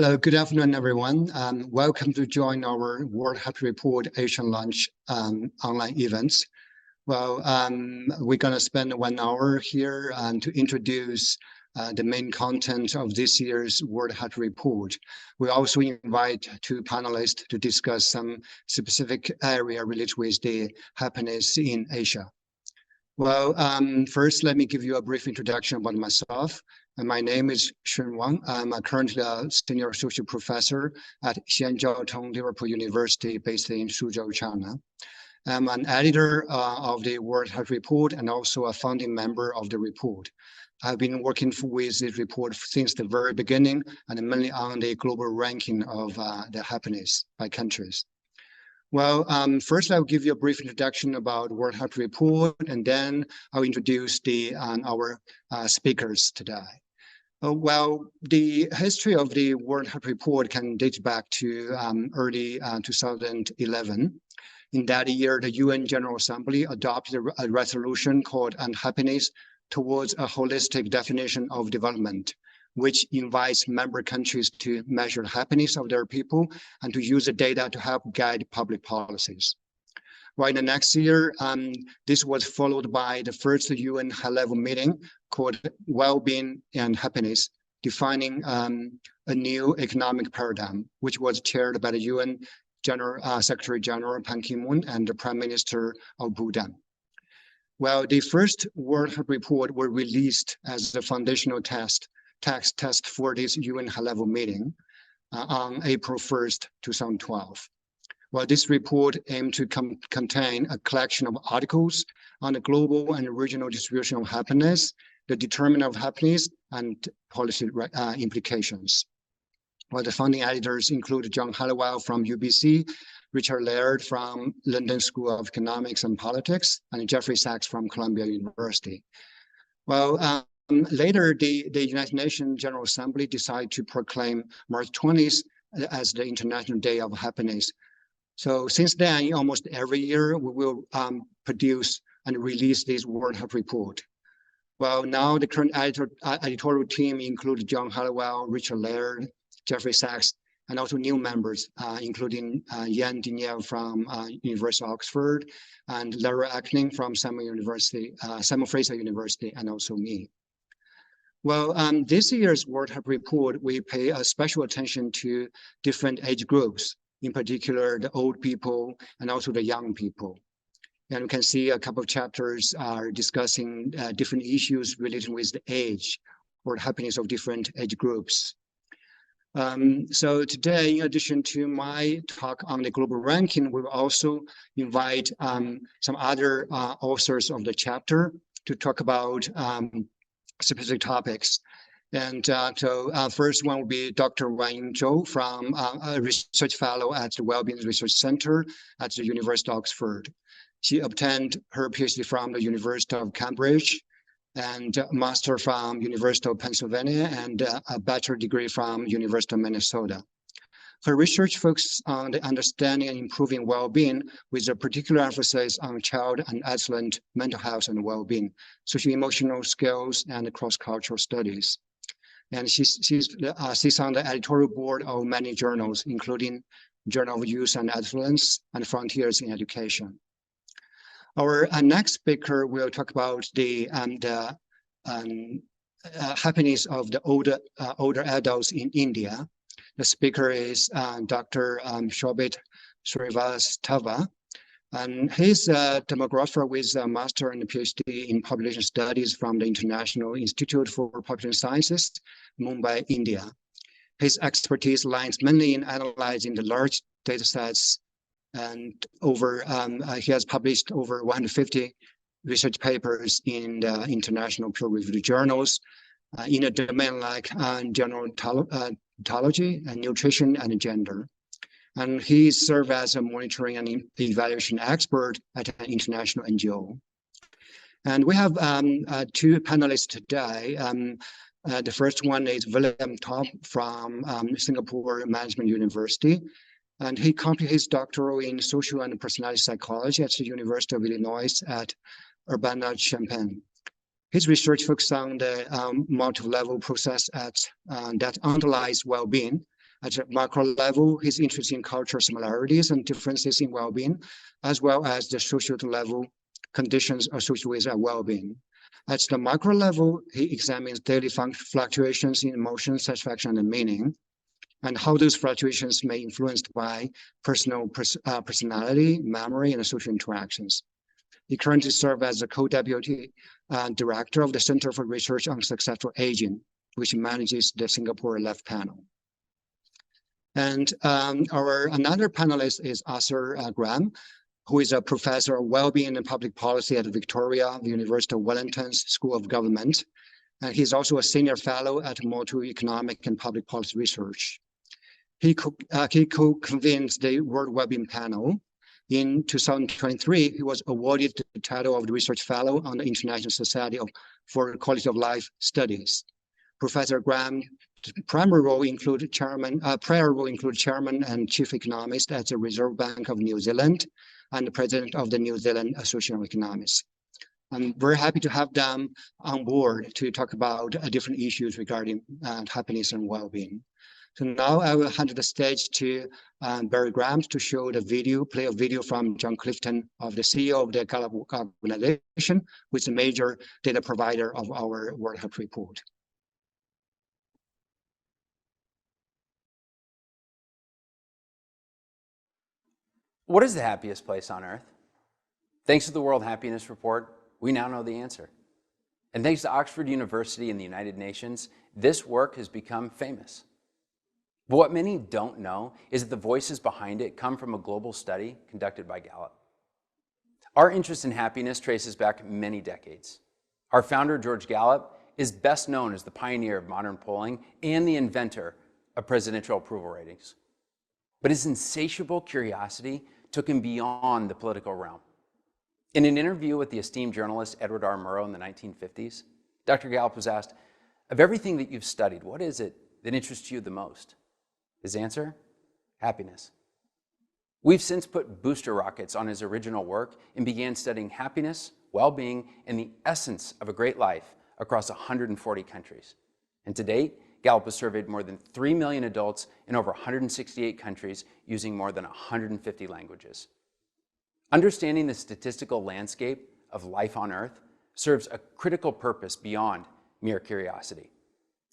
Hello, good afternoon, everyone. Welcome to join our World Happy Report Asian Lunch online events. Well, we're going to spend 1 hour here to introduce the main content of this year's World Happy Report. We also invite two panelists to discuss some specific area related with the happiness in Asia. Well, first, let me give you a brief introduction about myself. My name is Shun Wang. I'm currently a senior associate professor at Xianjiao Liverpool University based in Suzhou, China. I'm an editor of the World Health Report and also a founding member of the report. I've been working with this report since the very beginning and mainly on the global ranking of the happiness by countries. Well, first I'll give you a brief introduction about World Health Report, and then I'll introduce our speakers today. Well, the history of the World Health Report can date back to early 2011. In that year, the UN General Assembly adopted a resolution called Unhappiness Towards a Holistic Definition of Development, which invites member countries to measure the happiness of their people and to use the data to help guide public policies. Right, the next year, this was followed by the first UN high-level meeting called Wellbeing and Happiness, defining a new economic paradigm, which was chaired by the UN Secretary General Ban Ki-moon and the Prime Minister of Bhutan. Well, the first World Health Report were released as the foundational text for this UN high-level meeting on April 1st, 2012. Well, this report aimed to contain a collection of articles on the global and regional distribution of happiness, the determinant of happiness, and policy implications. Well, the founding editors include John Halliwell from UBC, Richard Laird from London School of Economics and Politics, and Jeffrey Sachs from Columbia University. Well, later, the United Nations General Assembly decided to proclaim March 20th as the International Day of Happiness. So since then, almost every year, we will produce and release this World Health Report. Well, now the current editorial team includes John Halliwell, Richard Laird, Jeffrey Sachs, and also new members, including Yan Diniel from University of Oxford, and Lara Ackning from Simon Fraser University, and also me. Well, this year's World Health Report, we pay a special attention to different age groups, in particular the old people and also the young people. And we can see a couple of chapters are discussing different issues related with the age or the happiness of different age groups. So today, in addition to my talk on the global ranking, we will also invite some other authors of the chapter to talk about specific topics. And first one will be Dr. Wang Zhou from a research fellow at the Wellbeing Research Centre at the University of Oxford. She obtained her PhD from the University of Cambridge and a master from University of Pennsylvania and a bachelor degree from University of Minnesota. Her research focuses on the understanding and improving well-being with a particular emphasis on child and adolescent mental health and well-being, social-emotional skills, and cross-cultural studies. And she sits on the editorial board of many journals, including Journal of Youth and Adolescence and Frontiers in Education. Our next speaker will talk about the happiness of the older adults in India. The speaker is Dr. Shobit Srivastava. And he's a demographer with a master and a PhD in population studies from the International Institute for Population Sciences, Mumbai, India. His expertise lies mainly in analyzing the large data sets, and he has published over 150 research papers in the international peer-reviewed journals in a domain like general ethology and nutrition and gender. And he served as a monitoring and evaluation expert at an international NGO. And we have two panelists today. The first one is William Top from Singapore Management University. And he completed his doctoral in social and personality psychology at the University of Illinois at Urbana-Champaign. His research focuses on the multi-level process that underlies well-being, At a macro level, he's interested in cultural similarities and differences in well-being, as well as the social level conditions associated with well-being. At the micro level, he examines daily fluctuations in emotion, satisfaction, and meaning, and how those fluctuations may be influenced by personality, memory, and social interactions. He currently serves as the co-deputy director of the Center for Research on Successful Aging, which manages the Singapore Left Panel. And our another panelist is Arthur Graham, who is a professor of well-being and public policy at Victoria, the University of Wellington's School of Government. And he's also a senior fellow at Motu Economic and Public Policy Research. He co-convened the World Wellbeing Panel. In 2023, he was awarded the title of the Research Fellow on the International Society for Quality of Life Studies. Professor Graham's prior role include chairman and chief economist at the Reserve Bank of New Zealand and the president of the New Zealand Association of Economists. I'm very happy to have them on board to talk about different issues regarding happiness and well-being. So now I will hand the stage to Barry Graham to show the video, play a video from John Clifton, of the CEO of the Gallup organization, who is a major data provider of our World Health Report. What is the happiest place on earth? Thanks to the World Happiness Report, we now know the answer. And thanks to Oxford University and the United Nations, this work has become famous. But what many don't know is that the voices behind it come from a global study conducted by Gallup. Our interest in happiness traces back many decades. Our founder, George Gallup, is best known as the pioneer of modern polling and the inventor of presidential approval ratings. But his insatiable curiosity took him beyond the political realm. In an interview with the esteemed journalist Edward R. Murrow in the 1950s, Dr. Gallup was asked, "Of everything that you've studied, what is it that interests you the most?" His answer? Happiness. We've since put booster rockets on his original work and began studying happiness, well-being, and the essence of a great life across 140 countries. And to date, Gallup has surveyed more than 3 million adults in over 168 countries using more than 150 languages. Understanding the statistical landscape of life on Earth serves a critical purpose beyond mere curiosity.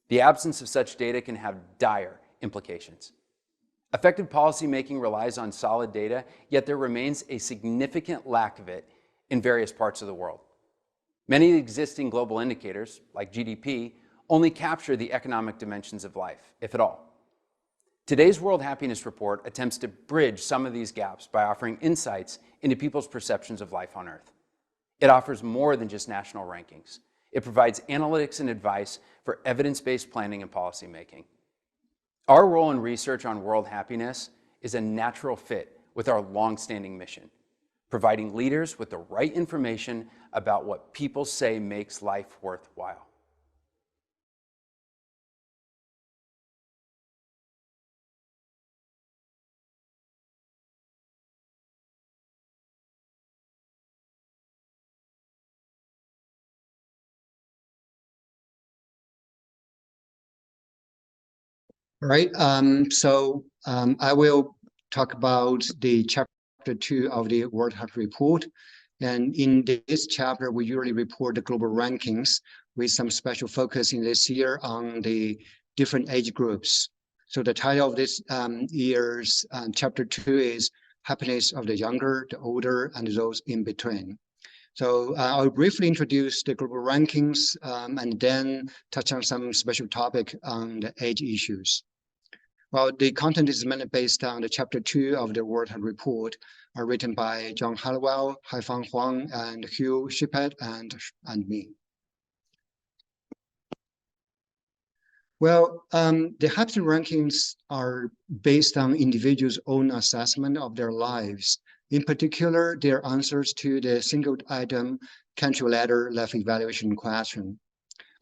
The absence of such data can have dire implications. Effective policymaking relies on solid data, yet there remains a significant lack of it in various parts of the world. Many existing global indicators, like GDP, only capture the economic dimensions of life, if at all. Today's World Happiness Report attempts to bridge some of these gaps by offering insights into people's perceptions of life on Earth. It offers more than just national rankings. It provides analytics and advice for evidence-based planning and policymaking. Our role in research on world happiness is a natural fit with our long-standing mission, providing leaders with the right information about what people say makes life worthwhile. Right. I will talk about the chapter 2 of the World Health Report. And in this chapter, we usually report the global rankings with some special focus in this year on the different age groups. So the title of this year's chapter 2 is Happiness of the Younger, the Older, and Those in Between. So I'll briefly introduce the global rankings and then touch on some special topic on the age issues. Well, the content is mainly based on the chapter 2 of the World Health Report, written by John Halliwell, Haifang Huang, and Hugh Shippett, and me. Well, the happiness rankings are based on individuals' own assessment of their lives. In particular, their answers to the single item country letter life evaluation question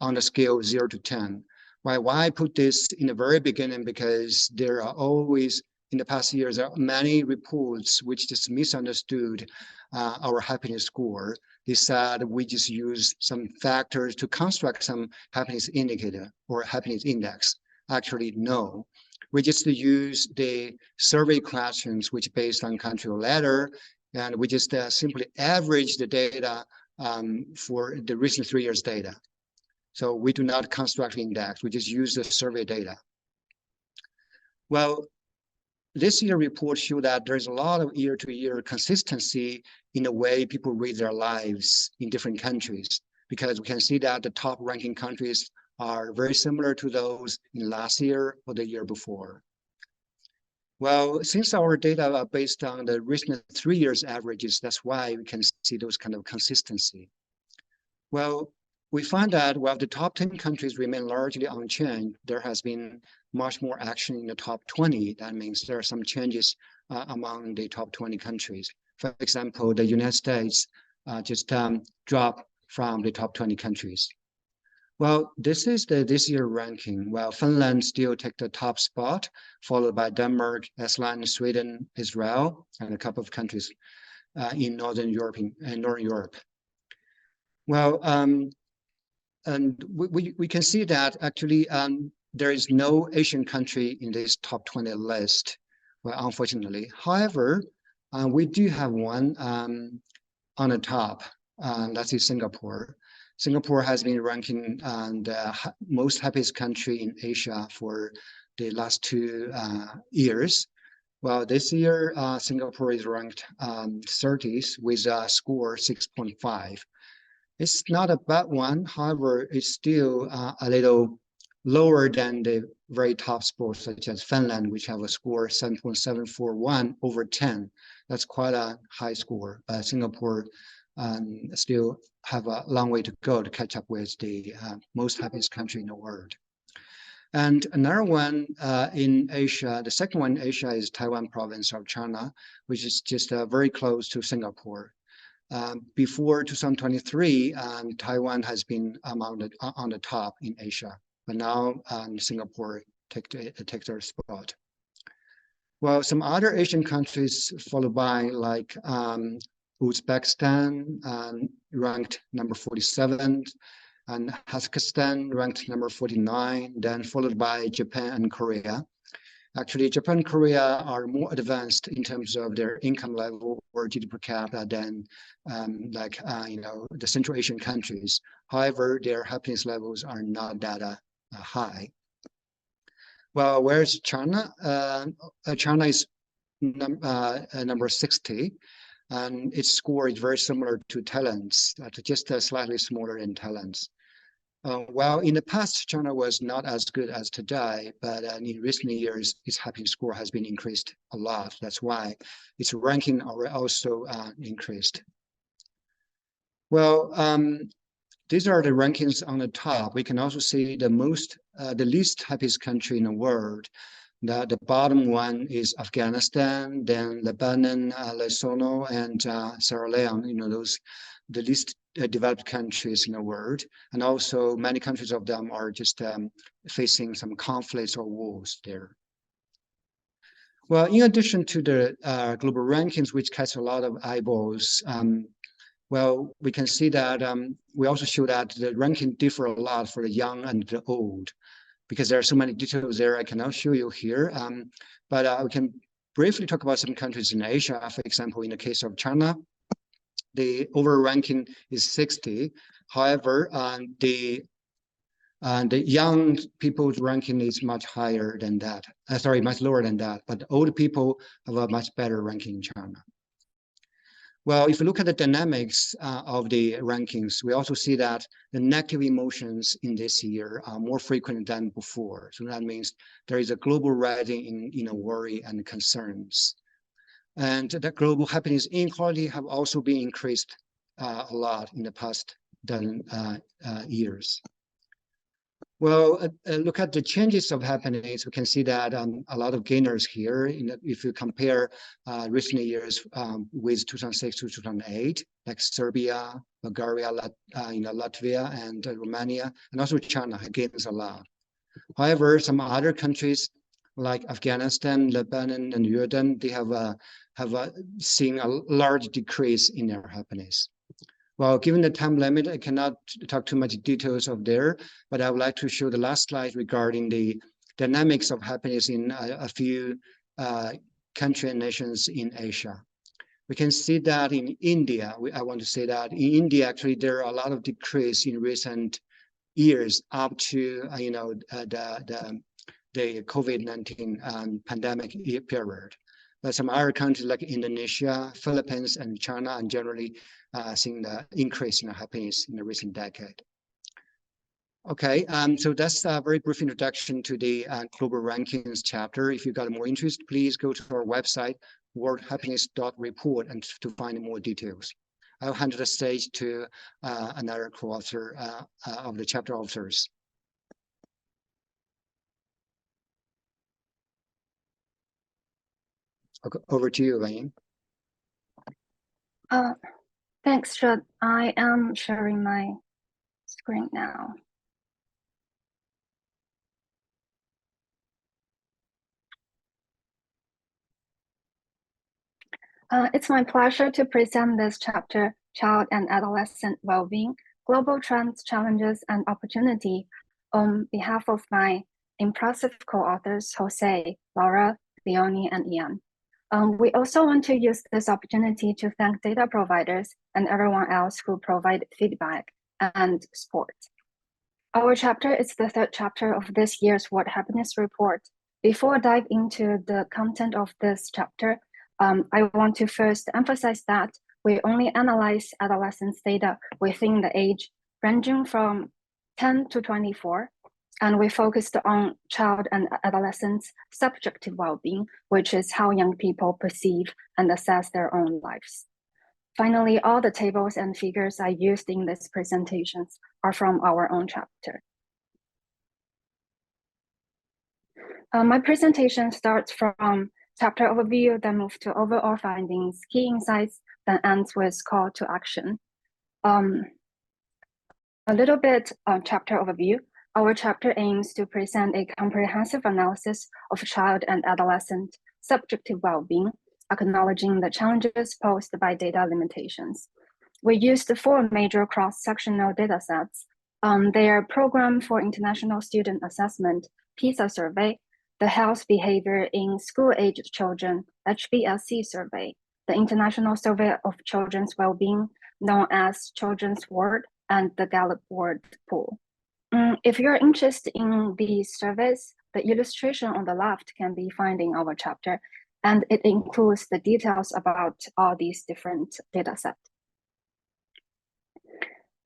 on a scale of 0 to 10. Why I put this in the very beginning? Because there are always, in the past years, there are many reports which just misunderstood our happiness score. They said we just use some factors to construct some happiness indicator or happiness index. actually know. We just use the survey questions, which based on country letter, and we just simply average the data for the recent 3 years data. So we do not construct index, we just use the survey data. Well, this year report show that there's a lot of year-to-year consistency in the way people read their lives in different countries, because we can see that the top ranking countries are very similar to those in last year or the year before. Well, since our data are based on the recent 3 years averages, that's why we can see those kind of consistency. Well, we find that while the top 10 countries remain largely unchanged, there has been much more action in the top 20. That means there are some changes among the top 20 countries. For example, the United States just dropped from the top 20 countries. Well, this is this year ranking. Well, Finland still take the top spot, followed by Denmark, Iceland, Sweden, Israel, and a couple of countries in Northern Europe. Well, and we can see that actually there is no Asian country in this top 20 list, well, unfortunately. However, we do have one on the top, that is Singapore. Singapore has been ranking the most happiest country in Asia for the last 2 years. Well, this year, Singapore is ranked 30th with a score 6.5. It's not a bad one. However, it's still a little lower than the very top sports such as Finland, which have a score 7.741 over 10. That's quite a high score. Singapore still have a long way to go to catch up with the most happiest country in the world. And another one in Asia, the second one in Asia is Taiwan province of China, which is just very close to Singapore. Before 2023, Taiwan has been on the top in Asia, but now Singapore take their spot. Well, some other Asian countries followed by like Uzbekistan ranked number 47, and Kazakhstan ranked number 49, then followed by Japan and Korea. Actually, Japan and Korea are more advanced in terms of their income level or GDP per capita than the Central Asian countries. However, their happiness levels are not that high. Well, where's China? China is number 60, and its score is very similar to Thailand's, just slightly smaller than Thailand's. Well, in the past, China was not as good as today, but in recent years, its happiness score has been increased a lot. That's why its ranking also increased. Well, these are the rankings on the top. We can also see the least happiest country in the world. The bottom one is Afghanistan, then Lebanon, Lesotho, and Sierra Leone. You know, the least developed countries in the world, and also many countries of them are just facing some conflicts or wars there. Well, in addition to the global rankings, which catch a lot of eyeballs, well, we can see that we also show that the ranking differ a lot for the young and the old, because there are so many details there I cannot show you here. But we can briefly talk about some countries in Asia. For example, in the case of China, the overall ranking is 60. However, the young people's ranking is much higher than that. Much lower than that. But the old people have a much better ranking in China. Well, if you look at the dynamics of the rankings, we also see that the negative emotions in this year are more frequent than before. So that means there is a global rising in worry and concerns. And the global happiness inequality have also been increased a lot in the past years. Well, look at the changes of happiness. We can see that a lot of gainers here. If you compare recent years with 2006 to 2008, like Serbia, Bulgaria, Latvia, and Romania, and also China gains a lot. However, some other countries like Afghanistan, Lebanon, and Jordan, they have seen a large decrease in their happiness. Well, given the time limit, I cannot talk too much details of there, but I would like to show the last slide regarding the dynamics of happiness in a few countries and nations in Asia. We can see that in India. I want to say that in India, actually, there are a lot of decrease in recent years up to the COVID-19 pandemic period. But some other countries like Indonesia, Philippines, and China are generally seeing the increase in happiness in the recent decade. Okay, so that's a very brief introduction to the global rankings chapter. If you've got more interest, please go to our website, worldhappiness.report, and to find more details. I'll hand the stage to another co-author of the chapter authors. Okay, over to you, Wayne. Thanks, Shun. I am sharing my screen now. It's my pleasure to present this chapter, Child and Adolescent Wellbeing, Global Trends, Challenges, and Opportunity, on behalf of my impressive co-authors, Jose, Laura, Leonie, and Ian. We also want to use this opportunity to thank data providers and everyone else who provide feedback and support. Our chapter is the third chapter of this year's World Happiness Report. Before I dive into the content of this chapter, I want to first emphasize that we only analyze adolescents' data within the age ranging from 10 to 24, and we focused on child and adolescents' subjective well-being, which is how young people perceive and assess their own lives. Finally, all the tables and figures I used in these presentations are from our own chapter. My presentation starts from chapter overview, then move to overall findings, key insights, then ends with call to action. A little bit of chapter overview. Our chapter aims to present a comprehensive analysis of child and adolescent subjective well-being, acknowledging the challenges posed by data limitations. We used 4 major cross-sectional data sets. They are Program for International Student Assessment, PISA survey, the Health Behavior in School-Aged Children, HBSC survey, the International Survey of Children's Wellbeing, known as Children's World, and the Gallup World Poll. If you're interested in these surveys, the illustration on the left can be found in our chapter, and it includes the details about all these different data sets.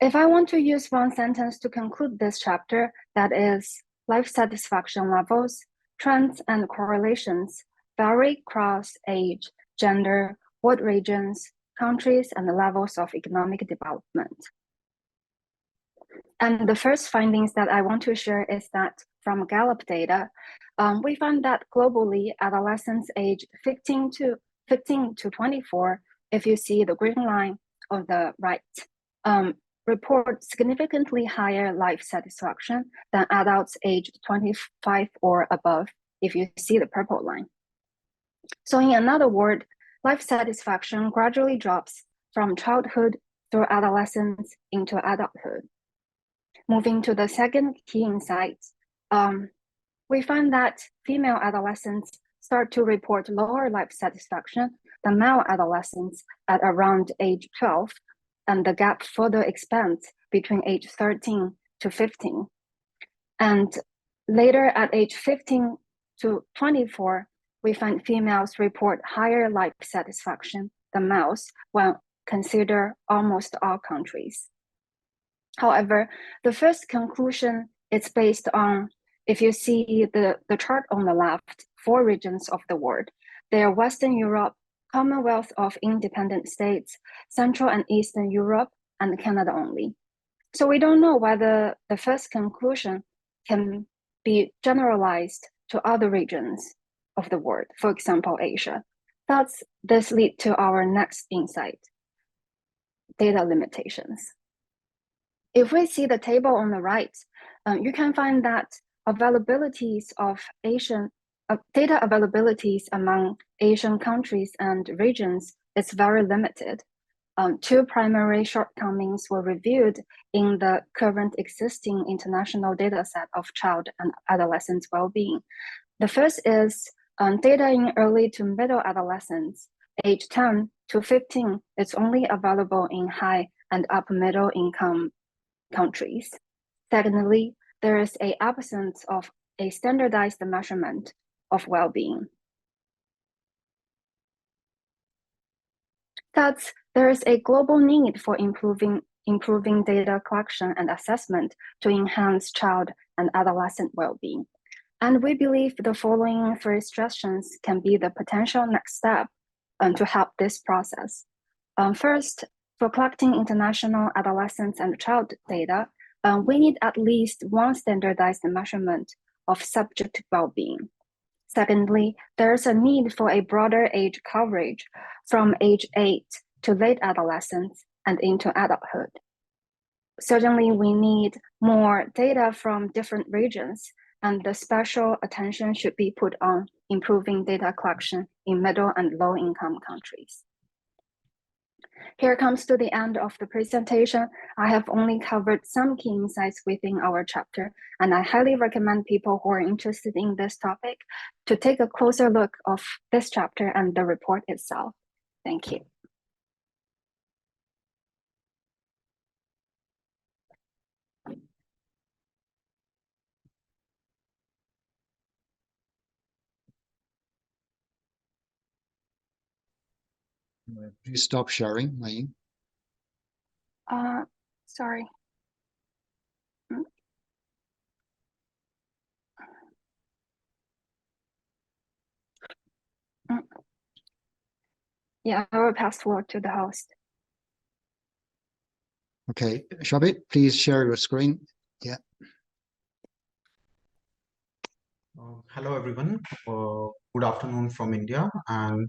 If I want to use one sentence to conclude this chapter, that is, life satisfaction levels, trends and correlations vary across age, gender, world regions, countries, and the levels of economic development. And the first findings that I want to share is that from Gallup data, we found that globally, adolescents aged 15 to 24, if you see the green line on the right, report significantly higher life satisfaction than adults aged 25 or above, if you see the purple line. So in another word, life satisfaction gradually drops from childhood through adolescence into adulthood. Moving to the second key insight, we find that female adolescents start to report lower life satisfaction than male adolescents at around age 12, and the gap further expands between age 13 to 15. And later at age 15 to 24, we find females report higher life satisfaction than males when consider almost all countries. However, the first conclusion is based on, if you see the chart on the left, 4 regions of the world. They are Western Europe, Commonwealth of Independent States, Central and Eastern Europe, and Canada only. So we don't know whether the first conclusion can be generalized to other regions of the world, for example, Asia. Thus, this leads to our next insight, data limitations. If we see the table on the right, you can find that availabilities of data availabilities among Asian countries and regions is very limited. Two primary shortcomings were reviewed in the current existing international data set of child and adolescent well-being. The first is data in early to middle adolescence, age 10 to 15, is only available in high and upper middle income countries. Secondly, there is an absence of a standardized measurement of well-being. Thus, there is a global need for improving data collection and assessment to enhance child and adolescent well-being. And we believe the following three suggestions can be the potential next step to help this process. First, for collecting international adolescent and child data, we need at least one standardized measurement of subjective well-being. Secondly, there's a need for a broader age coverage from age 8 to late adolescence and into adulthood. Certainly, we need more data from different regions, and the special attention should be put on improving data collection in middle and low income countries. Here comes to the end of the presentation. I have only covered some key insights within our chapter, and I highly recommend people who are interested in this topic to take a closer look of this chapter and the report itself. Thank you. Please stop sharing, Wayne. Sorry. Yeah, I will pass forward to the host. Okay, Shabit, please share your screen. Yeah. Hello, everyone. Good afternoon from India. And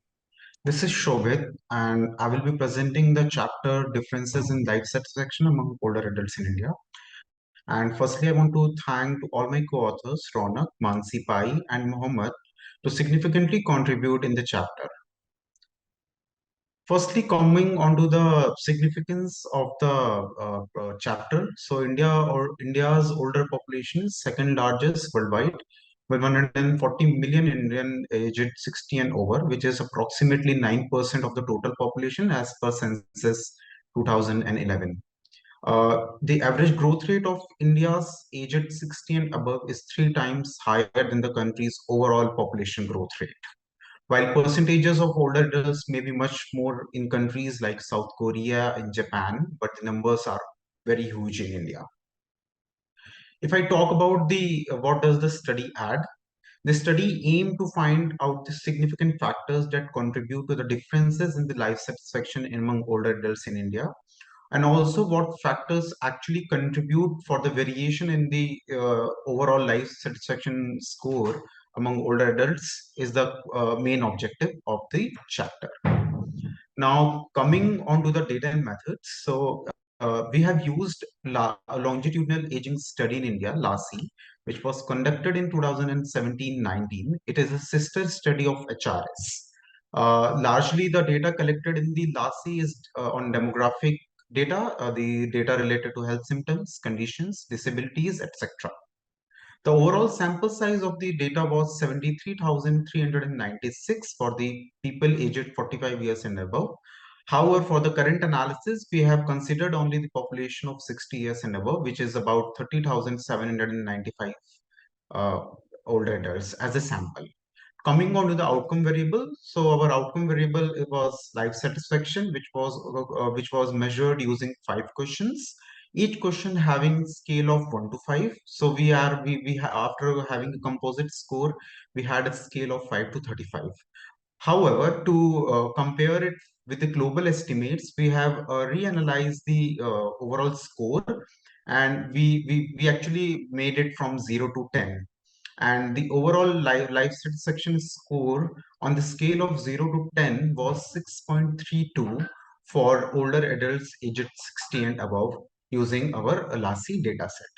this is Shobit, and I will be presenting the chapter Differences in Life Satisfaction Among Older Adults in India. And firstly, I want to thank all my co-authors, Ronak, Mansi Pai, and Mohammed, to significantly contribute in the chapter. Firstly, coming onto the significance of the chapter. So India's older population is second largest worldwide, with 140 million Indian aged 60 and over, which is approximately 9% of the total population as per census 2011. The average growth rate of India's aged 60 and above is 3 times higher than the country's overall population growth rate. While percentages of older adults may be much more in countries like South Korea and Japan, but the numbers are very huge in India. If I talk about the what does the study add? The study aimed to find out the significant factors that contribute to the differences in the life satisfaction among older adults in India, and also what factors actually contribute for the variation in the overall life satisfaction score among older adults is the main objective of the chapter. Now, coming on to the data and methods. So we have used a longitudinal aging study in India, LASI, which was conducted in 2017-19. It is a sister study of HRS. Largely, the data collected in the LASI is on demographic data, the data related to health symptoms, conditions, disabilities, etc. The overall sample size of the data was 73,396 for the people aged 45 years and above. However, for the current analysis, we have considered only the population of 60 years and above, which is about 30,795 older adults as a sample. Coming on to the outcome variable, so our outcome variable was life satisfaction, which was measured using 5 questions, each question having scale of 1 to 5. So after having a composite score, we had a scale of 5 to 35. However, to compare it with the global estimates, we have reanalyzed the overall score, and we actually made it from 0 to 10. And the overall life satisfaction score on the scale of 0 to 10 was 6.32 for older adults aged 60 and above using our LASI dataset.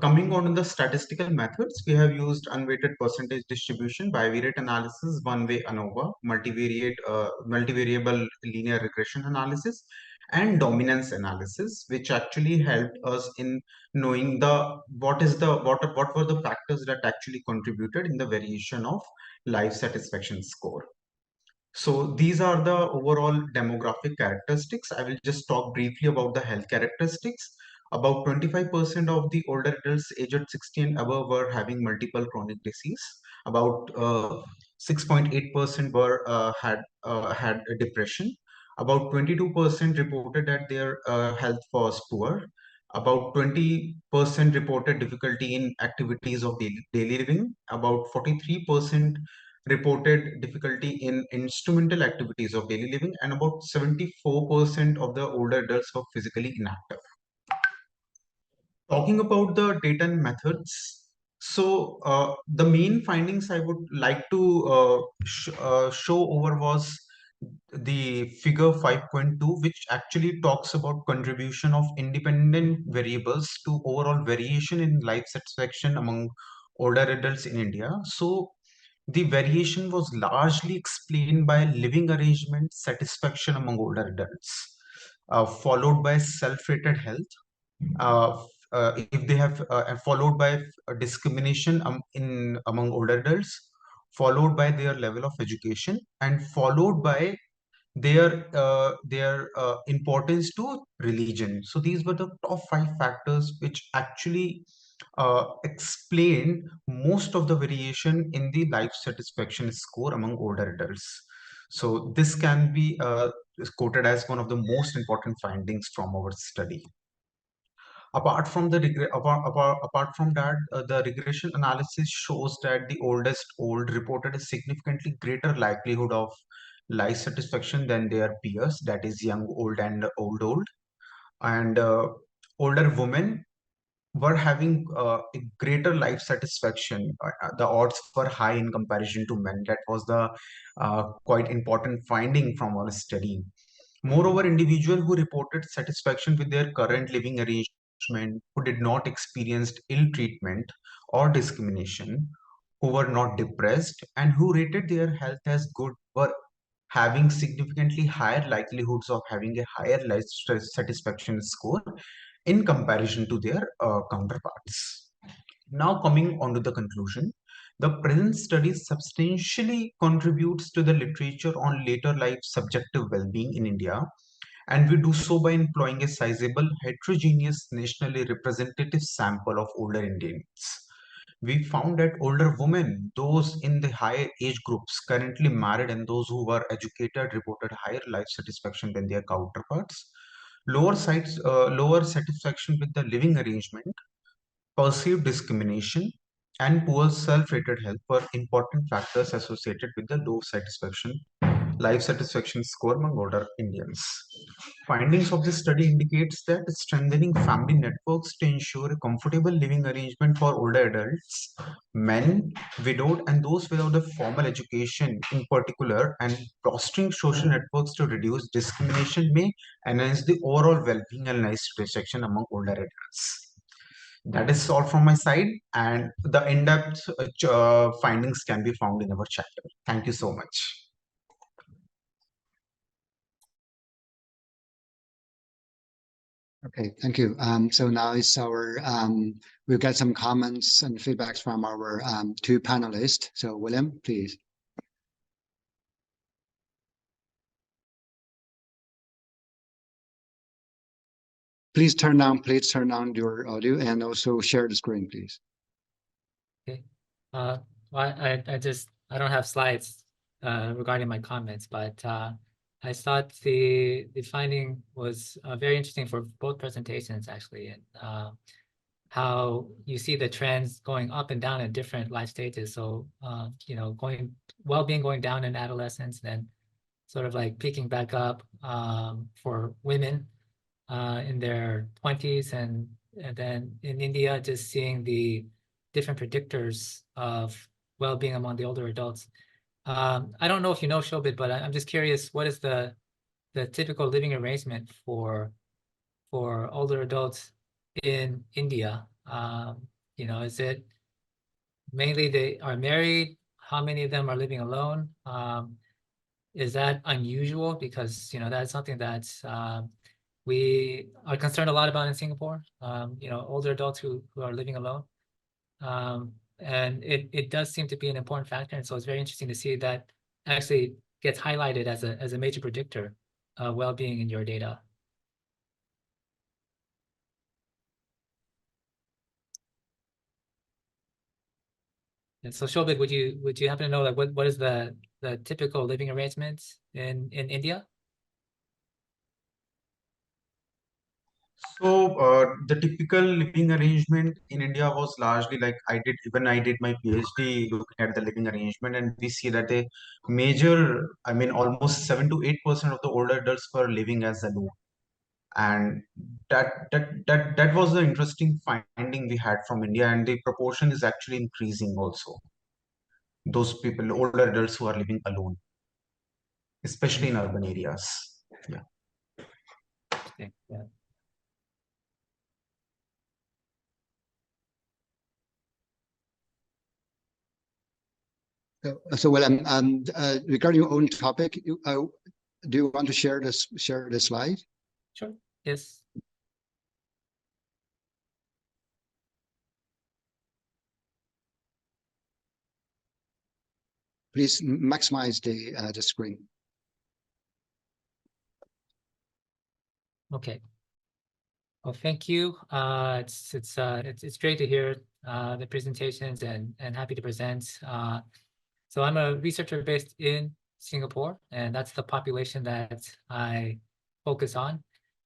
Coming on to the statistical methods, we have used unweighted percentage distribution, bivariate analysis, one-way ANOVA, multivariable linear regression analysis, and dominance analysis, which actually helped us in knowing what were the factors that actually contributed in the variation of life satisfaction score. So these are the overall demographic characteristics. I will just talk briefly about the health characteristics. About 25% of the older adults aged 60 and above were having multiple chronic disease. About 6.8% were had a depression. About 22% reported that their health was poor. About 20% reported difficulty in activities of daily living. About 43% reported difficulty in instrumental activities of daily living, and about 74% of the older adults were physically inactive. Talking about the data and methods, so the main findings I would like to show over was the figure 5.2, which actually talks about contribution of independent variables to overall variation in life satisfaction among older adults in India. So the variation was largely explained by living arrangement satisfaction among older adults, followed by self-rated health, if they have, followed by discrimination among older adults, followed by their level of education, and followed by their importance to religion. So these were the top 5 factors which actually explain most of the variation in the life satisfaction score among older adults. So this can be quoted as one of the most important findings from our study. Apart from apart from that, the regression analysis shows that the oldest old reported a significantly greater likelihood of life satisfaction than their peers, that is young old and old. And older women were having a greater life satisfaction. The odds were high in comparison to men. That was the quite important finding from our study. Moreover, individuals who reported satisfaction with their current living arrangement, who did not experience ill treatment or discrimination, who were not depressed, and who rated their health as good, were having significantly higher likelihoods of having a higher life satisfaction score in comparison to their counterparts. Now coming on to the conclusion, the present study substantially contributes to the literature on later life subjective well-being in India, and we do so by employing a sizable, heterogeneous, nationally representative sample of older Indians. We found that older women, those in the higher age groups, currently married, and those who were educated reported higher life satisfaction than their counterparts. Lower satisfaction with the living arrangement, perceived discrimination, and poor self-rated health were important factors associated with the low life satisfaction score among older Indians. Findings of this study indicates that strengthening family networks to ensure a comfortable living arrangement for older adults, men, widowed, and those without a formal education in particular, and fostering social networks to reduce discrimination may enhance the overall well-being and life satisfaction among older adults. That is all from my side, and the in-depth findings can be found in our chapter. Thank you so much. Okay, thank you. So now it's our, we'll get some comments and feedbacks from our 2 panelists. So William, please. Please turn on your audio and also share the screen, please. Okay. Well, I don't have slides regarding my comments, but I thought the finding was very interesting for both presentations, actually, and how you see the trends going up and down at different life stages. So, you know, well-being going down in adolescence, then sort of like peaking back up for women in their 20s, and then in India, just seeing the different predictors of well-being among the older adults. I don't know if you know, Shobit, but I'm just curious, what is the typical living arrangement for older adults in India? You know, is it mainly they are married? How many of them are living alone? Is that unusual? Because, you know, that's something that we are concerned a lot about in Singapore, you know, older adults who are living alone. And it does seem to be an important factor. And so it's very interesting to see that actually gets highlighted as a major predictor of well-being in your data. And so Shobhit, would you happen to know like what is the typical living arrangements in India? So the typical living arrangement in India was largely like I did my PhD looking at the living arrangement, and we see that the major, I mean, almost 7 to 8% of the older adults were living as alone, and that was the interesting finding we had from India, and the proportion is actually increasing also. Those people, older adults who are living alone, especially in urban areas. Yeah. Yeah. So well, regarding your own topic, do you want to share this slide? Sure. Yes. Please maximize the screen. Okay. Well, thank you. It's great to hear the presentations and happy to present. So I'm a researcher based in Singapore, and that's the population that I focus on.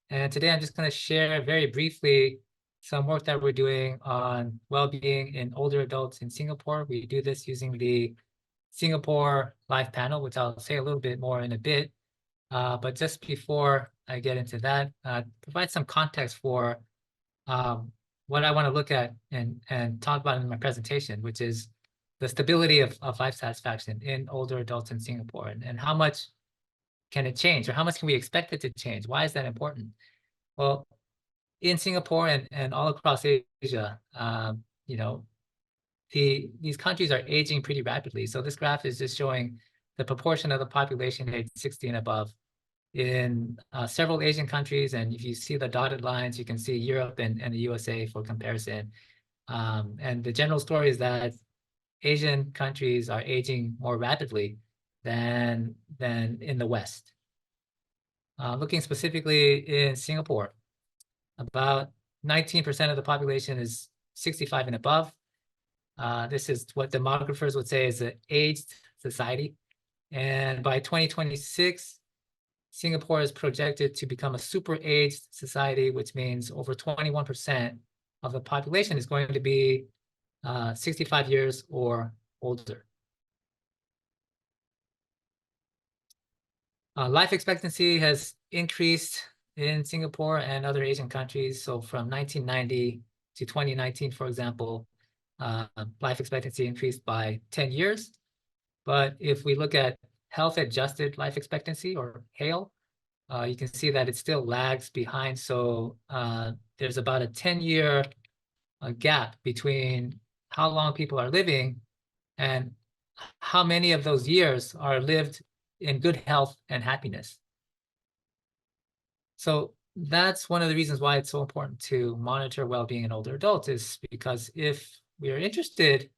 And today I'm just going to share very briefly some work that we're doing on well-being in older adults in Singapore. We do this using the Singapore Life Panel, which I'll say a little bit more in a bit. But just before I get into that, provide some context for what I want to look at and talk about in my presentation, which is the stability of life satisfaction in older adults in Singapore, and how much can it change, or how much can we expect it to change? Why is that important? Well, in Singapore and all across Asia, you know, these countries are aging pretty rapidly. So this graph is just showing the proportion of the population aged 60 and above in several Asian countries. And if you see the dotted lines, you can see Europe and the USA for comparison. And the general story is that Asian countries are aging more rapidly than in the West. Looking specifically in Singapore, about 19% of the population is 65 and above. This is what demographers would say is an aged society. And by 2026, Singapore is projected to become a super aged society, which means over 21% of the population is going to be 65 years or older. Life expectancy has increased in Singapore and other Asian countries. So from 1990 to 2019, for example, life expectancy increased by 10 years. But if we look at health-adjusted life expectancy, or HALE, you can see that it still lags behind. So there's about a 10-year gap between how long people are living and how many of those years are lived in good health and happiness. So that's one of the reasons why it's so important to monitor well-being in older adults, is because if we are interested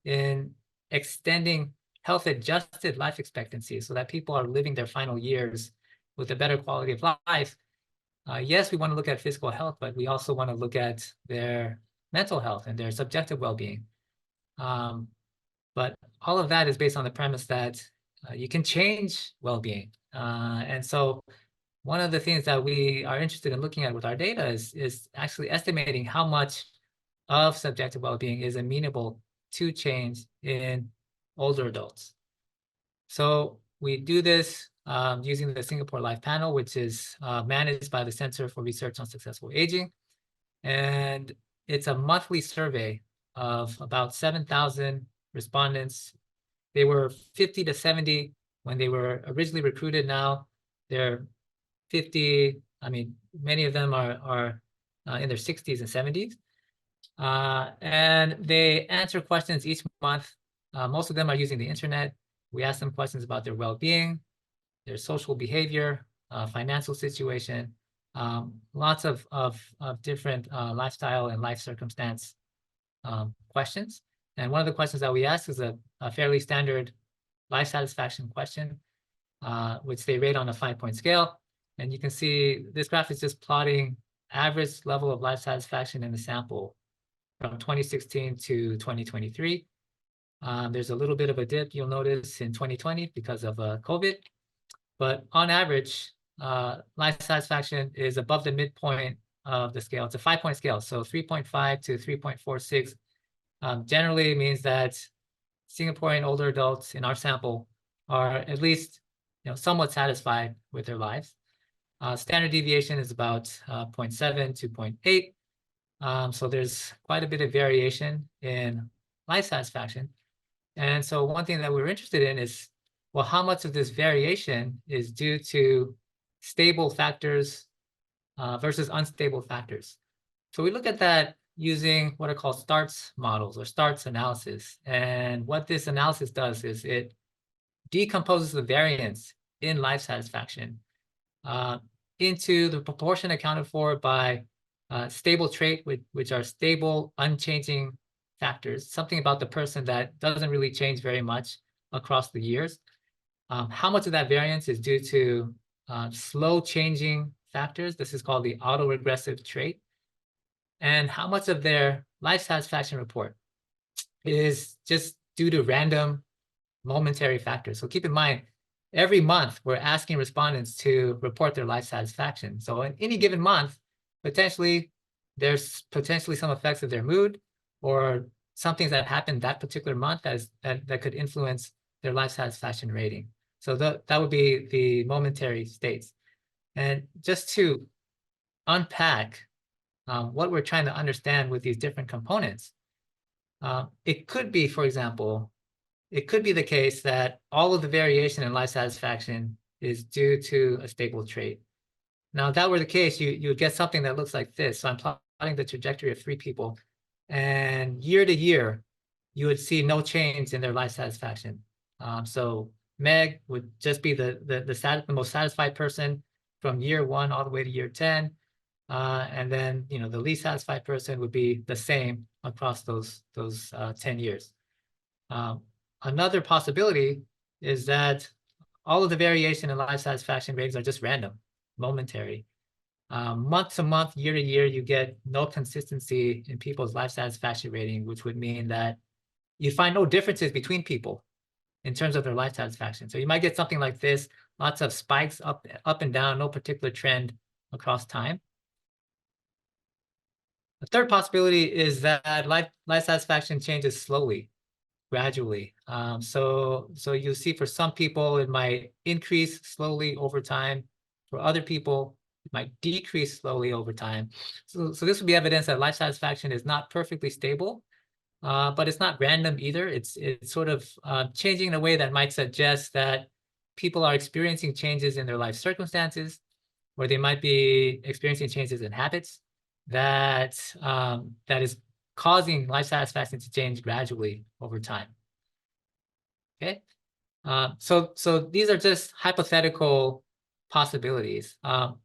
in extending health-adjusted life expectancy so that people are living their final years with a better quality of life, yes, we want to look at physical health, but we also want to look at their mental health and their subjective well-being. But all of that is based on the premise that you can change well-being. And so one of the things that we are interested in looking at with our data is actually estimating how much of subjective well-being is amenable to change in older adults. So we do this using the Singapore Life Panel, which is managed by the Center for Research on Successful Aging. And it's a monthly survey of about 7,000 respondents. They were 50 to 70 when they were originally recruited. Now they're 50. I mean, many of them are in their 60s and 70s. And they answer questions each month. Most of them are using the internet. We ask them questions about their well-being, their social behavior, financial situation, lots of different lifestyle and life circumstance questions. And one of the questions that we ask is a fairly standard life satisfaction question, which they rate on a 5-point scale. And you can see this graph is just plotting average level of life satisfaction in the sample from 2016 to 2023. There's a little bit of a dip you'll notice in 2020 because of COVID. But on average, life satisfaction is above the midpoint of the scale. It's a 5-point scale, so 3.5 to 3.46 generally means that Singaporean older adults in our sample are at least somewhat satisfied with their lives. Standard deviation is about 0.7 to 0.8. So there's quite a bit of variation in life satisfaction. And so one thing that we're interested in is, well, how much of this variation is due to stable factors versus unstable factors? So we look at that using what are called STARTS models or STARTS analysis. And what this analysis does is it decomposes the variance in life satisfaction into the proportion accounted for by stable trait, which are stable, unchanging factors, something about the person that doesn't really change very much across the years. How much of that variance is due to slow changing factors? This is called the autoregressive trait. And how much of their life satisfaction report is just due to random momentary factors. So keep in mind, every month we're asking respondents to report their life satisfaction. So in any given month, there's potentially some effects of their mood or some things that happened that particular month that could influence their life satisfaction rating. So that would be the momentary states. And just to unpack what we're trying to understand with these different components, it could be, for example, it could be the case that all of the variation in life satisfaction is due to a stable trait. Now, if that were the case, you would get something that looks like this. So I'm plotting the trajectory of 3 people, and year to year, you would see no change in their life satisfaction. So Meg would just be the most satisfied person from year 1 all the way to year 10. And then, the least satisfied person would be the same across those 10 years. Another possibility is that all of the variation in life satisfaction ratings are just random, momentary. Month to month, year to year, you get no consistency in people's life satisfaction rating, which would mean that you find no differences between people in terms of their life satisfaction. So you might get something like this, lots of spikes up and down, no particular trend across time. The third possibility is that life satisfaction changes slowly, gradually. So you see for some people, it might increase slowly over time. For other people, it might decrease slowly over time. So this would be evidence that life satisfaction is not perfectly stable, but it's not random either. It's sort of changing in a way that might suggest that people are experiencing changes in their life circumstances, or they might be experiencing changes in habits that is causing life satisfaction to change gradually over time. Okay, so these are just hypothetical possibilities.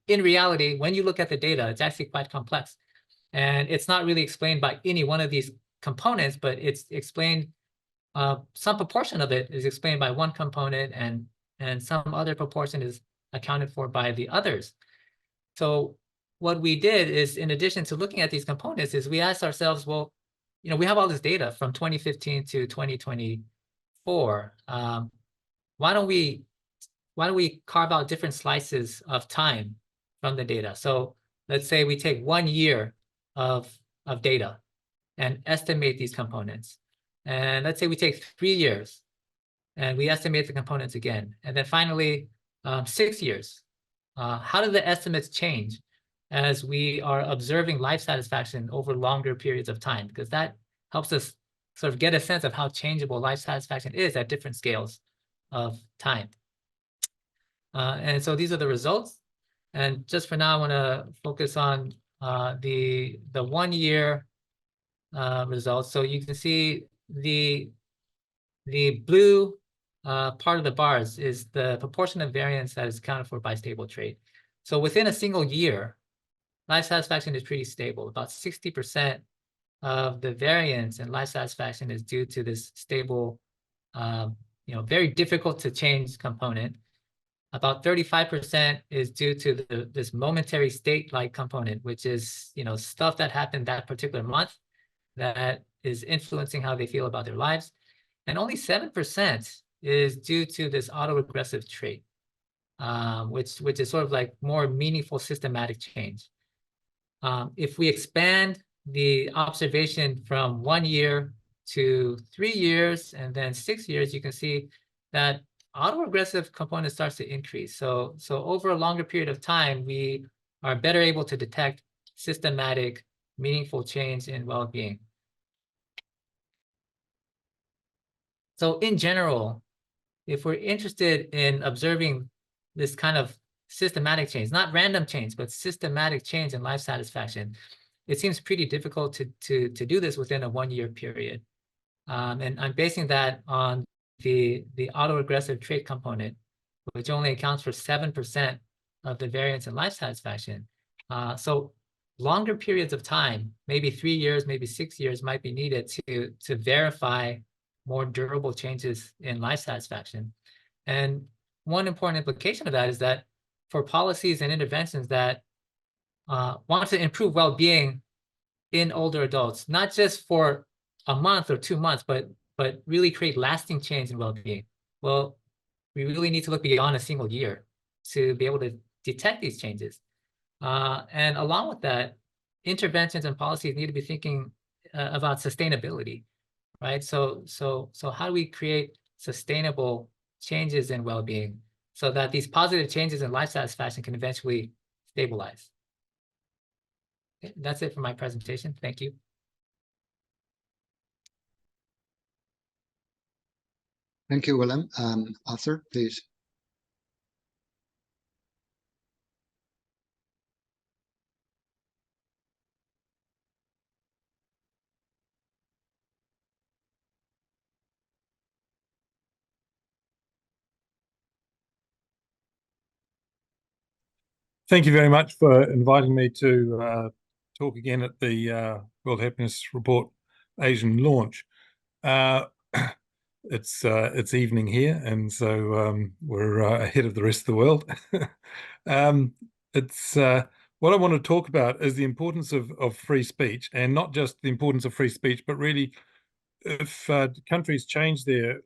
In reality, when you look at the data, it's actually quite complex, and it's not really explained by any one of these components, but it's explained, some proportion of it is explained by one component, and some other proportion is accounted for by the others. So what we did is, in addition to looking at these components, is we asked ourselves, well, we have all this data from 2015 to 2024. Why don't we carve out different slices of time from the data? So let's say we take 1 year of data and estimate these components. And let's say we take 3 years and we estimate the components again. And then finally, 6 years. How do the estimates change as we are observing life satisfaction over longer periods of time? Because that helps us sort of get a sense of how changeable life satisfaction is at different scales of time. And so these are the results. And just for now, I want to focus on the 1 year results. So you can see the blue part of the bars is the proportion of variance that is accounted for by stable trait. So within a single year, life satisfaction is pretty stable. About 60% of the variance in life satisfaction is due to this stable, very difficult to change component. About 35% is due to this momentary state-like component, which is stuff that happened that particular month that is influencing how they feel about their lives. And only 7% is due to this autoregressive trait, which is sort of like more meaningful systematic change. If we expand the observation from 1 year to 3 years and then 6 years, you can see that autoregressive component starts to increase. So over a longer period of time, we are better able to detect systematic, meaningful change in well-being. So in general, if we're interested in observing this kind of systematic change, not random change, but systematic change in life satisfaction, it seems pretty difficult to do this within a 1 year period. And I'm basing that on the autoregressive trait component, which only accounts for 7% of the variance in life satisfaction. So longer periods of time, maybe 3 years, maybe 6 years, might be needed to verify more durable changes in life satisfaction. And one important implication of that is that for policies and interventions that want to improve well-being in older adults, not just for a month or 2 months, but really create lasting change in well-being, well, we really need to look beyond a single year to be able to detect these changes. And along with that, interventions and policies need to be thinking about sustainability, right? So how do we create sustainable changes in well-being so that these positive changes in life satisfaction can eventually stabilize? Okay, that's it for my presentation. Thank you. Thank you, William. Arthur, please. Thank you very much for inviting me to talk again at the World Happiness Report Asian launch. It's evening here, and so we're ahead of the rest of the world. What I want to talk about is the importance of free speech, and not just the importance of free speech, but really if countries change their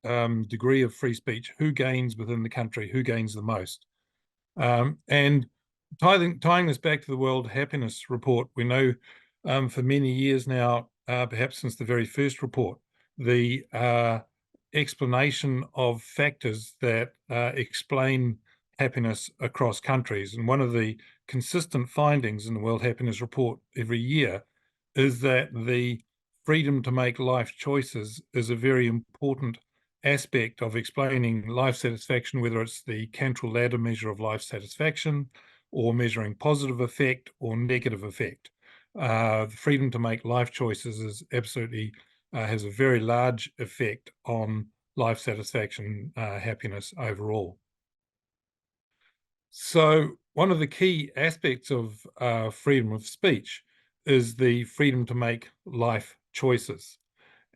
degree of free speech, who gains within the country, who gains the most? And tying this back to the World Happiness Report, we know for many years now, perhaps since the very first report, the explanation of factors that explain happiness across countries. And one of the consistent findings in the World Happiness Report every year is that the freedom to make life choices is a very important aspect of explaining life satisfaction, whether it's the Cantrell ladder measure of life satisfaction or measuring positive effect or negative effect. The freedom to make life choices is absolutely has a very large effect on life satisfaction, happiness overall. So one of the key aspects of freedom of speech is the freedom to make life choices.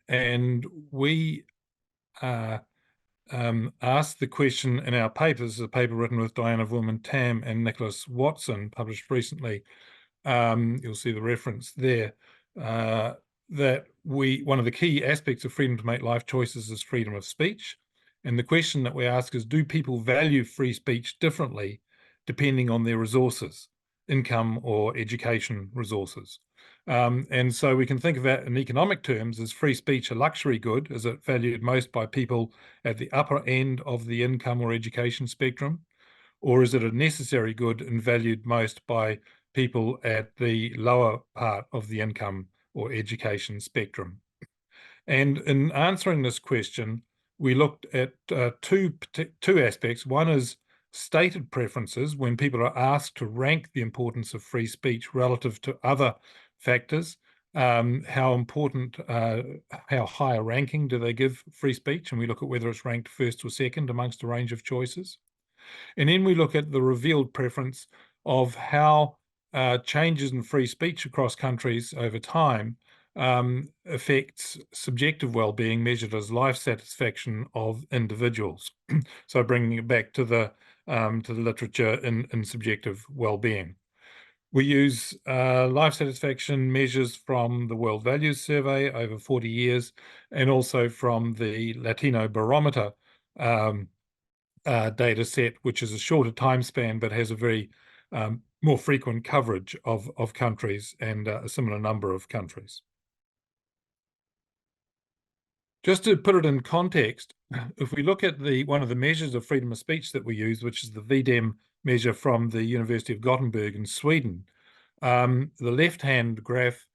And we asked the question in our papers, a paper written with Diana Vullman-Tam and Nicholas Watson, published recently. You'll see the reference there, that one of the key aspects of freedom to make life choices is freedom of speech. And the question that we ask is, do people value free speech differently depending on their resources, income or education resources? And so we can think of that in economic terms. Is free speech a luxury good? Is it valued most by people at the upper end of the income or education spectrum? Or is it a necessary good and valued most by people at the lower part of the income or education spectrum? And in answering this question, we looked at two aspects. One is stated preferences, when people are asked to rank the importance of free speech relative to other factors. how important, how high a ranking do they give free speech, and we look at whether it's ranked first or second amongst a range of choices. And then we look at the revealed preference of how changes in free speech across countries over time affects subjective well-being measured as life satisfaction of individuals. So bringing it back to the literature in subjective well-being. We use life satisfaction measures from the World Values Survey over 40 years, and also from the Latino Barometer data set, which is a shorter time span, but has a very more frequent coverage of countries and a similar number of countries. Just to put it in context, if we look at one of the measures of freedom of speech that we use, which is the VDEM measure from the University of Gothenburg in Sweden, the left-hand graph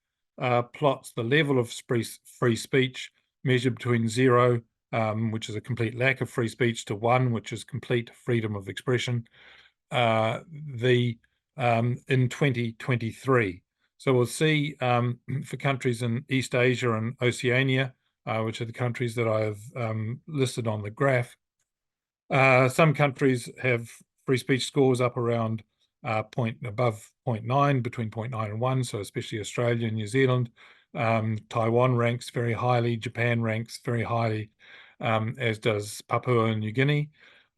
plots the level of free speech measured between 0, which is a complete lack of free speech, to 1, which is complete freedom of expression, in 2023. So we'll see for countries in East Asia and Oceania, which are the countries that I have listed on the graph. Some countries have free speech scores up around above 0.9, between 0.9 and 1, so especially Australia and New Zealand. Taiwan ranks very highly, Japan ranks very highly, as does Papua New Guinea.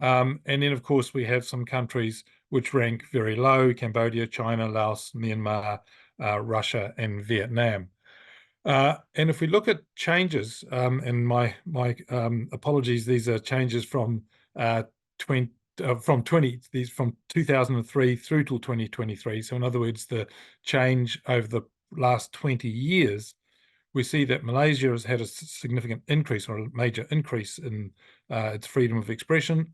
And then, of course, we have some countries which rank very low: Cambodia, China, Laos, Myanmar, Russia, and Vietnam. And if we look at changes, and my apologies, these are changes from 2003 through till 2023. So in other words, the change over the last 20 years, we see that Malaysia has had a significant increase, or a major increase, in its freedom of expression,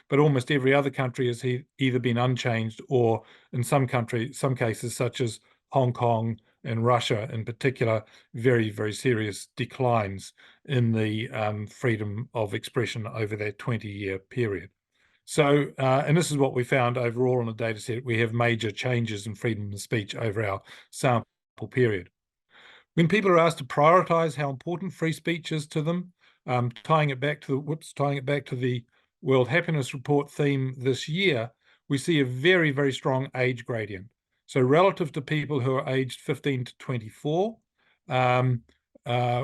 but almost every other country has either been unchanged, or in some cases, such as Hong Kong and Russia in particular, very, very serious declines in the freedom of expression over that 20-year period. So, and this is what we found overall in the data set: we have major changes in freedom of speech over our sample period. When people are asked to prioritize how important free speech is to them, tying it back to the World Happiness Report theme this year, we see a very, very strong age gradient. So relative to people who are aged 15 to 24,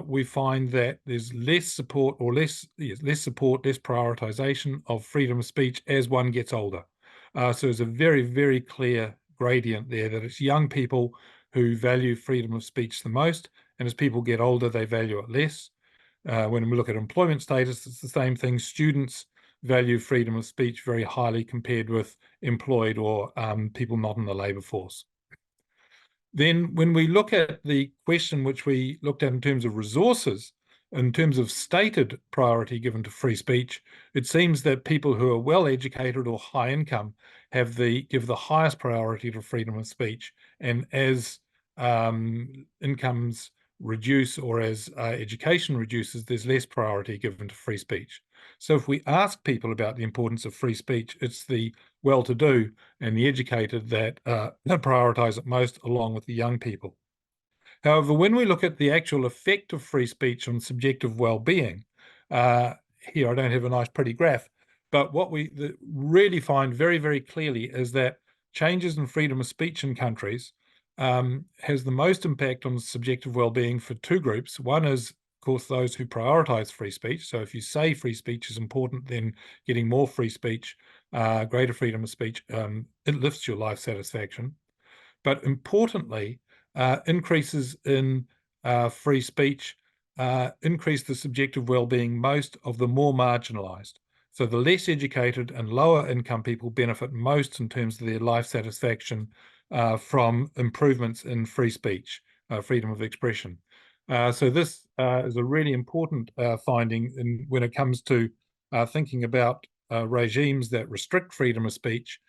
we find that there's less support, or less prioritization of freedom of speech as one gets older. So there's a very, very clear gradient there, that it's young people who value freedom of speech the most, and as people get older, they value it less. When we look at employment status, it's the same thing. Students value freedom of speech very highly compared with employed or people not in the labour force. Then when we look at the question which we looked at in terms of resources, in terms of stated priority given to free speech, it seems that people who are well educated or high income give the highest priority to freedom of speech, and as incomes reduce, or as education reduces, there's less priority given to free speech. So if we ask people about the importance of free speech, it's the well-to-do and the educated that prioritize it most, along with the young people. However, when we look at the actual effect of free speech on subjective well-being, here I don't have a nice pretty graph, but what we really find very, very clearly is that changes in freedom of speech in countries has the most impact on subjective well-being for two groups. One is, of course, those who prioritize free speech. So if you say free speech is important, then getting more free speech, greater freedom of speech, it lifts your life satisfaction. But importantly, increases in free speech increase the subjective well-being most of the more marginalized. So the less educated and lower income people benefit most in terms of their life satisfaction from improvements in free speech, freedom of expression. So this is a really important finding when it comes to thinking about regimes that restrict freedom of speech.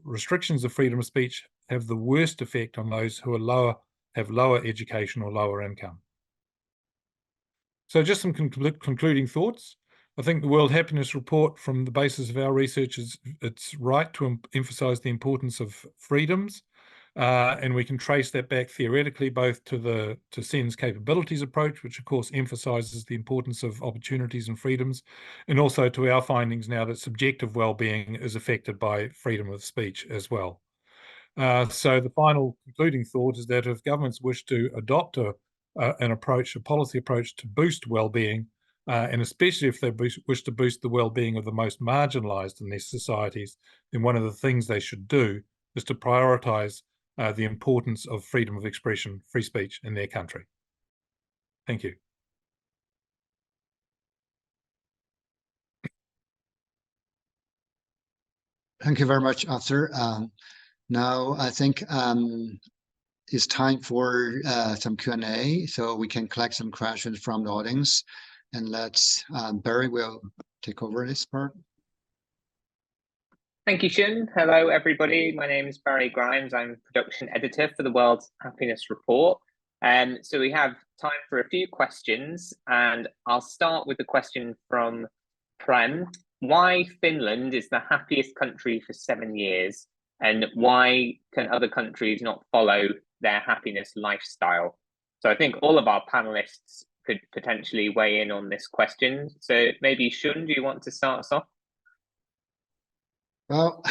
Restrictions of freedom of speech have the worst effect on those who are have lower education or lower income. So just some concluding thoughts. I think the World Happiness Report, from the basis of our research, it's right to emphasize the importance of freedoms. And we can trace that back theoretically both to Sen's capabilities approach, which of course emphasizes the importance of opportunities and freedoms, and also to our findings now that subjective well-being is affected by freedom of speech as well. So the final concluding thought is that if governments wish to adopt an approach, a policy approach to boost well-being, and especially if they wish to boost the well-being of the most marginalized in their societies, then one of the things they should do is to prioritize the importance of freedom of expression, free speech in their country. Thank you. Thank you very much, Arthur. Now I think it's time for some Q&A, so we can collect some questions from the audience. And Barry will take over this part. Thank you, Shun. Hello, everybody. My name is Barry Grimes. I'm production editor for the World Happiness Report. So we have time for a few questions, and I'll start with the question from Prem. Why Finland is the happiest country for 7 years, and why can other countries not follow their happiness lifestyle? So I think all of our panelists could potentially weigh in on this question. So maybe Shun, do you want to start us off? Well,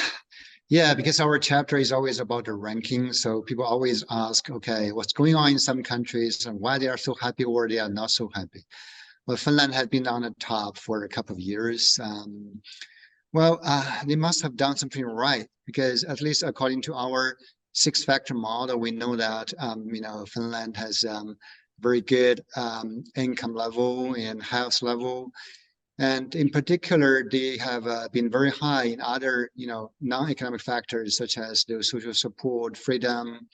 yeah, because our chapter is always about the ranking. So people always ask, okay, what's going on in some countries and why they are so happy or they are not so happy. Well, Finland has been on the top for a couple of years. They must have done something right, because at least according to our 6-factor model, we know that Finland has very good income level and health level. And in particular, they have been very high in other, non-economic factors such as the social support, freedom,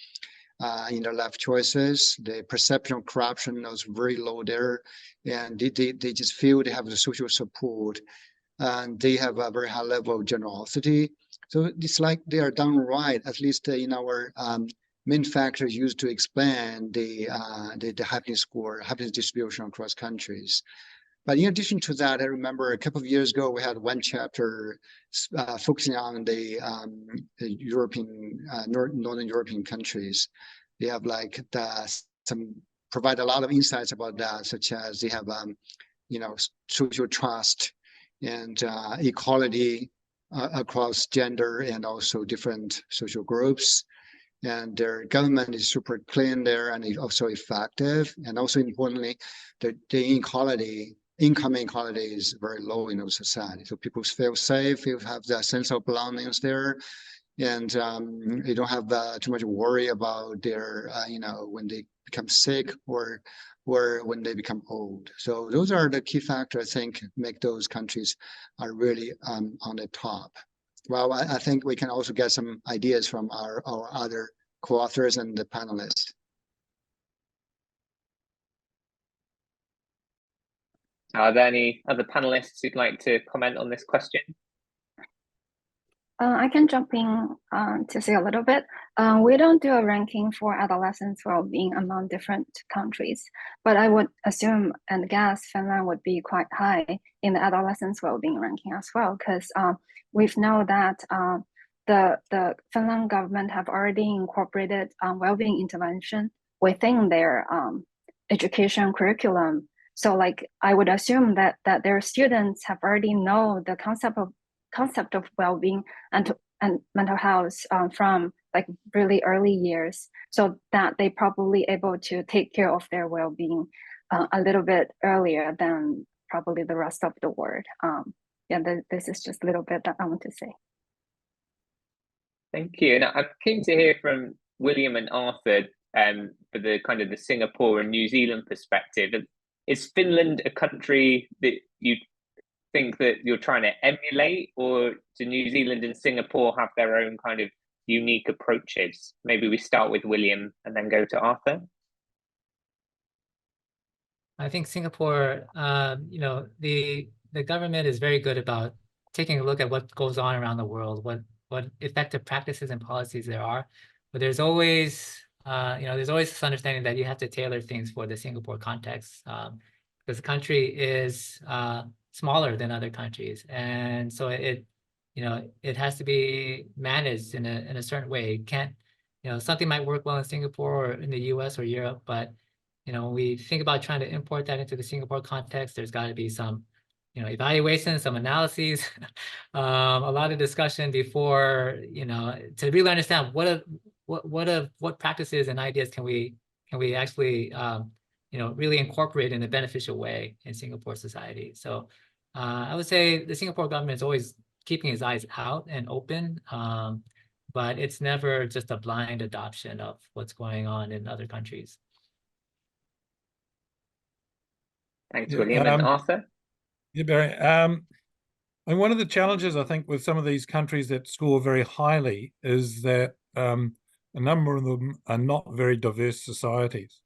in their life choices. The perception of corruption is very low there, and they just feel they have the social support, and they have a very high level of generosity. So it's like they are done right, at least in our main factors used to explain the happiness score, happiness distribution across countries. But in addition to that, I remember a couple of years ago, we had one chapter focusing on the Northern European countries. They have provide a lot of insights about that, such as they have, social trust and equality across gender and also different social groups. And their government is super clean there and also effective. And also importantly, the income inequality is very low in our society. So people feel safe, you have that sense of belongingness there. And they don't have too much worry about their, when they become sick or when they become old. So those are the key factors, I think, make those countries are really on the top. Well, I think we can also get some ideas from our other co-authors and the panelists. Are there any other panelists who'd like to comment on this question? I can jump in to say a little bit. We don't do a ranking for adolescents' well-being among different countries, but I would assume and guess Finland would be quite high in the adolescents' well-being ranking as well, because we've known that the Finland government have already incorporated well-being intervention within their education curriculum. So I would assume that their students have already know the concept of well-being and mental health from really early years, so that they probably able to take care of their well-being a little bit earlier than probably the rest of the world. This is just a little bit that I want to say. Thank you. And I'm keen to hear from William and Arthur for the kind of the Singapore and New Zealand perspective. Is Finland a country that you think that you're trying to emulate, or do New Zealand and Singapore have their own kind of unique approaches? Maybe we start with William and then go to Arthur. I think Singapore, the government is very good about taking a look at what goes on around the world, what effective practices and policies there are, but there's always this understanding that you have to tailor things for the Singapore context, because the country is smaller than other countries, and so it has to be managed in a certain way. It can't something might work well in Singapore or in the US or Europe, but when we think about trying to import that into the Singapore context, there's got to be some evaluation, some analyses, a lot of discussion before, to really understand what practices and ideas can we actually, really incorporate in a beneficial way in Singapore society. So I would say the Singapore government is always keeping its eyes out and open, but it's never just a blind adoption of what's going on in other countries. Thanks, William. And Arthur? Yeah, Barry. And one of the challenges, I think, with some of these countries that score very highly is that a number of them are not very diverse societies.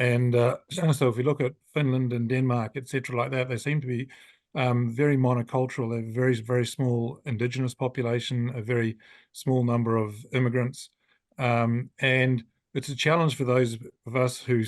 And so if we look at Finland and Denmark, etc., like that, they seem to be very monocultural. They have a very, very small indigenous population, a very small number of immigrants. And it's a challenge for those of us who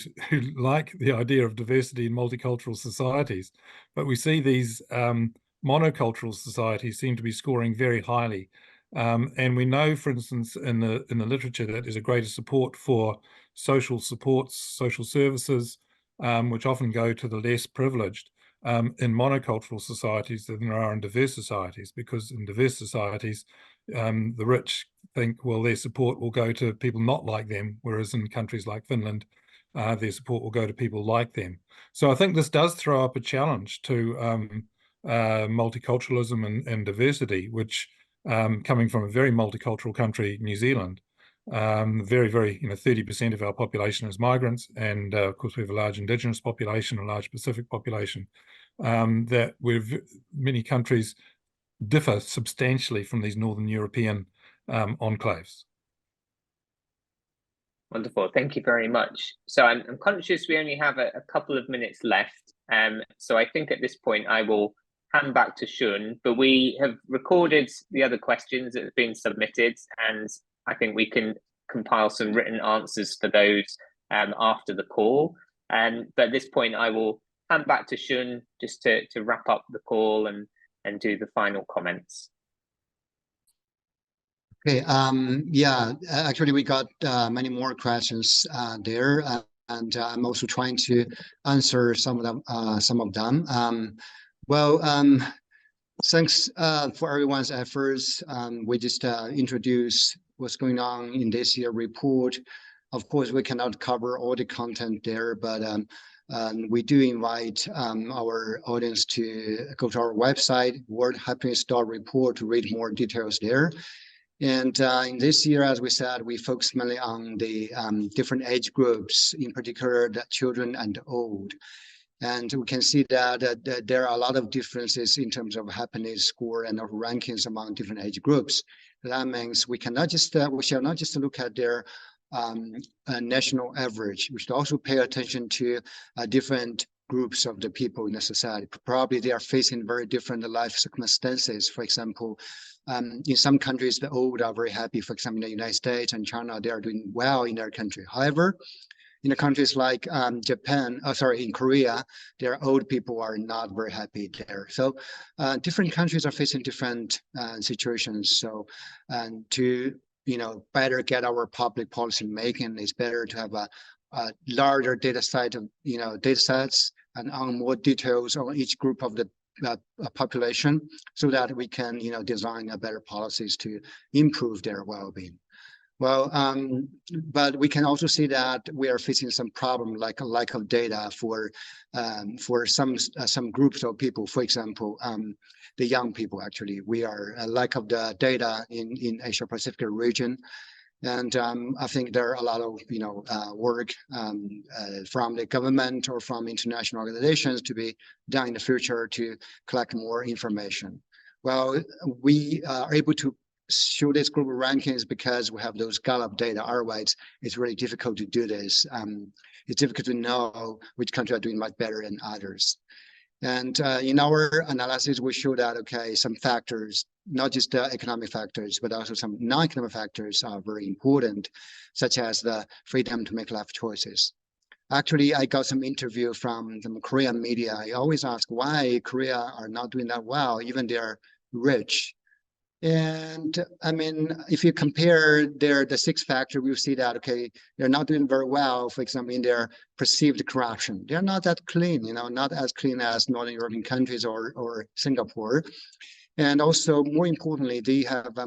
like the idea of diversity in multicultural societies. But we see these monocultural societies seem to be scoring very highly. And we know, for instance, in the literature that there's a greater support for social supports, social services, which often go to the less privileged in monocultural societies than there are in diverse societies, because in diverse societies, the rich think, well, their support will go to people not like them, whereas in countries like Finland, their support will go to people like them. So I think this does throw up a challenge to multiculturalism and diversity, which coming from a very multicultural country, New Zealand, very, very, 30% of our population is migrants, and of course we have a large indigenous population, a large Pacific population, that many countries differ substantially from these Northern European enclaves. Wonderful, thank you very much. So I'm conscious we only have a couple of minutes left, so I think at this point I will hand back to Shun, but we have recorded the other questions that have been submitted, and I think we can compile some written answers for those after the call. But at this point, I will hand back to Shun just to wrap up the call and do the final comments. Okay. Yeah. Actually, we got many more questions there, and I'm also trying to answer some of them. Thanks for everyone's efforts. We just introduced what's going on in this year's report. Of course, we cannot cover all the content there, but we do invite our audience to go to our website, worldhappiness.report, to read more details there. And in this year, as we said, we focus mainly on the different age groups, in particular the children and old. And we can see that there are a lot of differences in terms of happiness score and of rankings among different age groups. That means we shall not just look at their national average. We should also pay attention to different groups of the people in the society. Probably they are facing very different life circumstances. For example, in some countries, the old are very happy. For example, in the United States and China, they are doing well in their country. However, in the countries like in Korea, their old people are not very happy there. So different countries are facing different situations. So to better get our public policy making, it's better to have a larger data set of data sets and on more details on each group of the population, so that we can design a better policies to improve their well-being. Well, but we can also see that we are facing some problem, like a lack of data for some groups of people. For example, the young people. Actually, we are a lack of the data in Asia Pacific region, and I think there are a lot of work from the government or from international organizations to be done in the future to collect more information. Well, we are able to show this group rankings because we have those Gallup data. Otherwise, it's really difficult to do this. It's difficult to know which countries are doing much better than others. And in our analysis, we show that, okay, some factors, not just the economic factors, but also some non-economic factors are very important, such as the freedom to make life choices. Actually, I got some interview from the Korean media. I always ask why Korea are not doing that well, even they are rich. And I mean, if you compare the 6 factors, we'll see that, okay, they're not doing very well, for example, in their perceived corruption. They're not that clean, not as clean as Northern European countries or Singapore. And also, more importantly, they have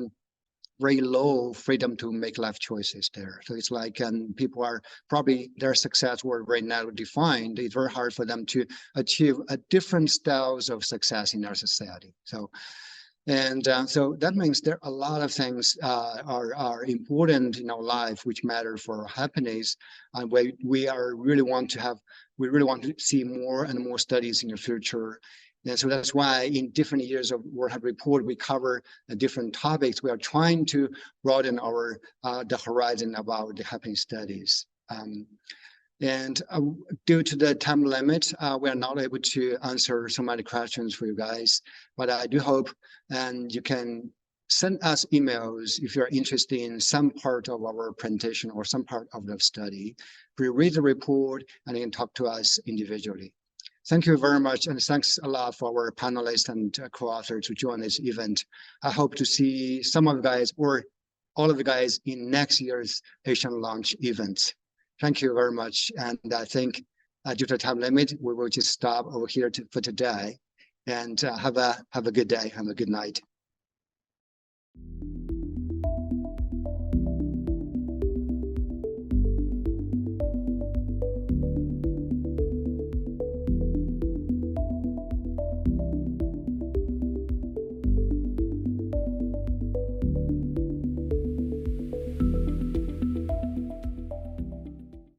very low freedom to make life choices there. So it's like people are probably, their success were very narrow defined. It's very hard for them to achieve a different styles of success in our society. So that means there are a lot of things are important in our life which matter for happiness, and we really want to see more and more studies in the future. And so that's why in different years of World Happiness Report, we cover different topics. We are trying to broaden our the horizon about the happiness studies. And due to the time limit, we are not able to answer so many questions for you guys. But I do hope, and you can send us emails if you're interested in some part of our presentation or some part of the study. We read the report and you can talk to us individually. Thank you very much, and thanks a lot for our panelists and co-authors to join this event. I hope to see some of you guys or all of you guys in next year's Asian Launch event. Thank you very much, and I think due to time limit, we will just stop over here for today. And have a good day, have a good night.